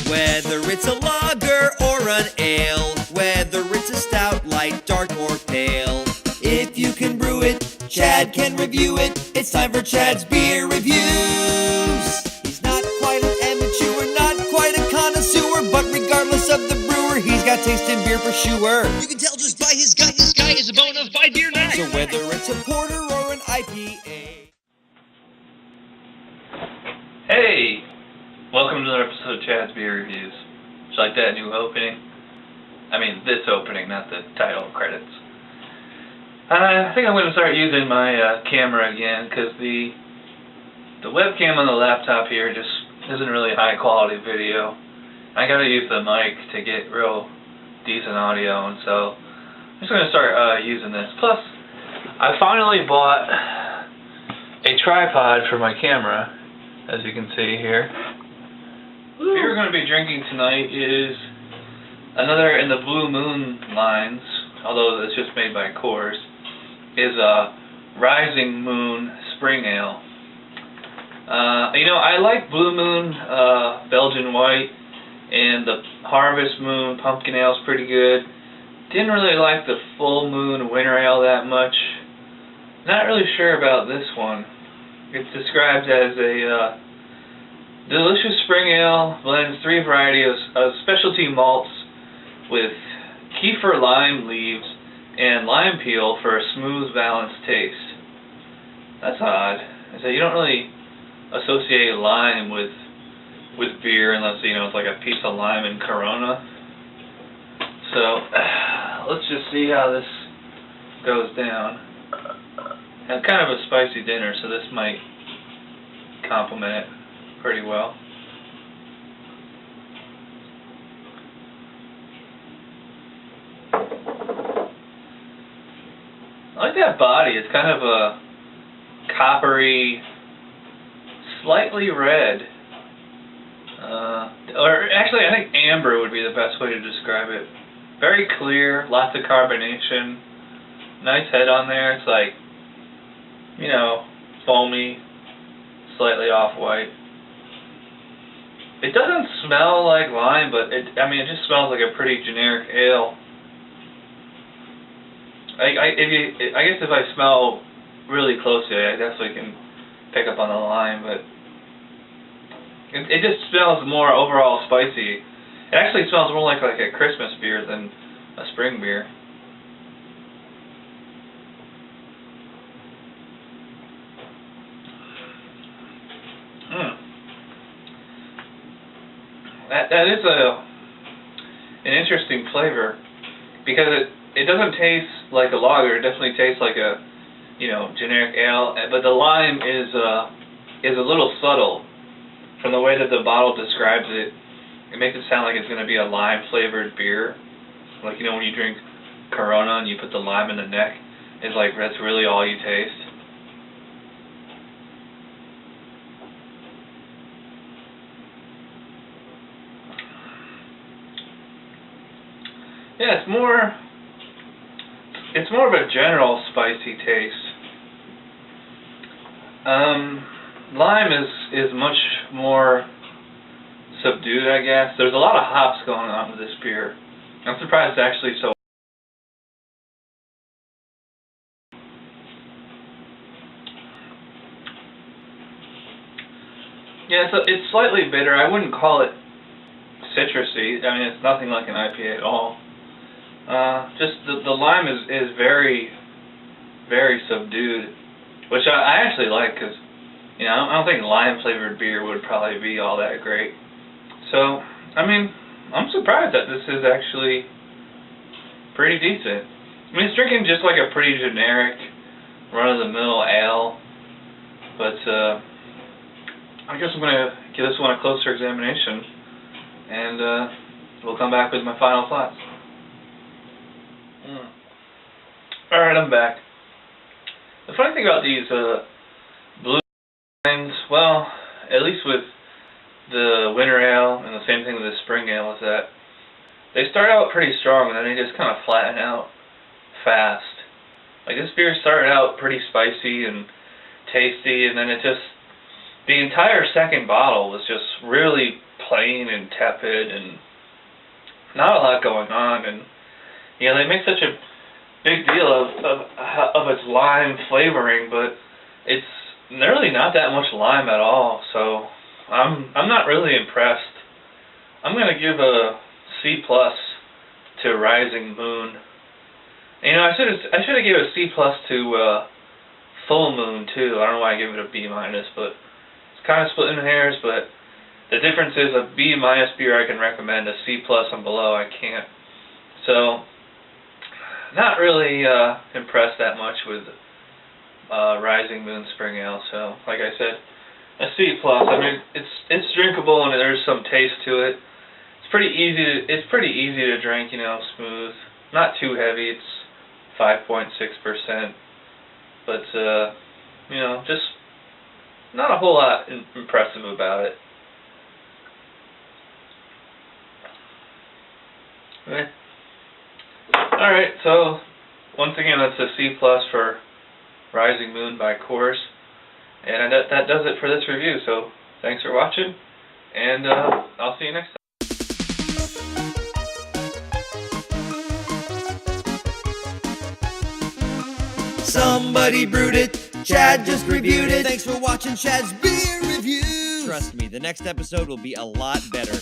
Whether it's a lager or an ale, whether it's a stout, light, dark, or pale. If you can brew it, Chad can review it. It's time for Chad's Beer Reviews. He's not quite an amateur, not quite a connoisseur, but regardless of the brewer, he's got taste in beer for sure. You can tell just by his gut, this guy is a bona fide beer nut. So whether it's a porter or an IPA. Hey! Welcome to another episode of Chad's Beer Reviews. Did you like that new opening? I mean, this opening, not the title credits. I think I'm going to start using my camera again, because the webcam on the laptop here just isn't really high quality video. I got to use the mic to get real decent audio, and so I'm just going to start using this. Plus, I finally bought a tripod for my camera, as you can see here. The beer we're going to be drinking tonight is another in the Blue Moon lines, although it's just made by Coors, is a Rising Moon Spring Ale. I like Blue Moon Belgian White, and the Harvest Moon Pumpkin Ale is pretty good. Didn't really like the Full Moon Winter Ale that much. Not really sure about this one. It's described as a delicious spring ale, blends 3 varieties of specialty malts with kefir lime leaves and lime peel for a smooth, balanced taste. That's odd. So you don't really associate lime with beer unless, it's like a piece of lime in Corona. So, let's just see how this goes down. And kind of a spicy dinner, so this might complement it pretty well. I like that body. It's kind of a coppery, slightly red. Or actually, I think amber would be the best way to describe it. Very clear, lots of carbonation. Nice head on there. It's like, foamy, slightly off-white. It doesn't smell like lime, but it just smells like a pretty generic ale. I guess if I smell really closely, I definitely can pick up on the lime, but it just smells more overall spicy. It actually smells more like a Christmas beer than a spring beer. That is an interesting flavor, because it doesn't taste like a lager. It definitely tastes like a generic ale, but the lime is a little subtle. From the way that the bottle describes it, it makes it sound like it's going to be a lime flavored beer. Like when you drink Corona and you put the lime in the neck, it's like that's really all you taste. Yeah, it's more of a general spicy taste. Lime is much more subdued, I guess. There's a lot of hops going on with this beer. I'm surprised it's actually so. Yeah, so it's slightly bitter. I wouldn't call it citrusy. It's nothing like an IPA at all. Just the lime is very, very subdued, which I actually like, because I don't think lime flavored beer would probably be all that great. So I'm surprised that this is actually pretty decent. It's drinking just like a pretty generic run of the mill ale, but I guess I'm gonna give this one a closer examination, and we'll come back with my final thoughts. Alright, I'm back. The funny thing about these blue lines, well, at least with the winter ale and the same thing with the spring ale, is that they start out pretty strong and then they just kind of flatten out fast. Like this beer started out pretty spicy and tasty, and then the entire second bottle was just really plain and tepid and not a lot going on. And you know, they make such a big deal of its lime flavoring, but it's really not that much lime at all. So I'm not really impressed. I'm gonna give a C+ to Rising Moon. You know, I should have given a C+ to Full Moon too. I don't know why I gave it a B-, but it's kind of splitting hairs. But the difference is a B- beer I can recommend, a C+ and below I can't. So not really impressed that much with Rising Moon Spring Ale. So like I said, a C+. I mean, it's drinkable and there's some taste to it. It's pretty easy to drink. You know, smooth, not too heavy. It's 5.6%, but you know, just not a whole lot impressive about it. Okay. All right, so once again, that's a C+ for Rising Moon by Coors, and that does it for this review. So thanks for watching, and I'll see you next time. Somebody brewed it, Chad just reviewed it. Thanks for watching Chad's Beer Reviews. Trust me, the next episode will be a lot better.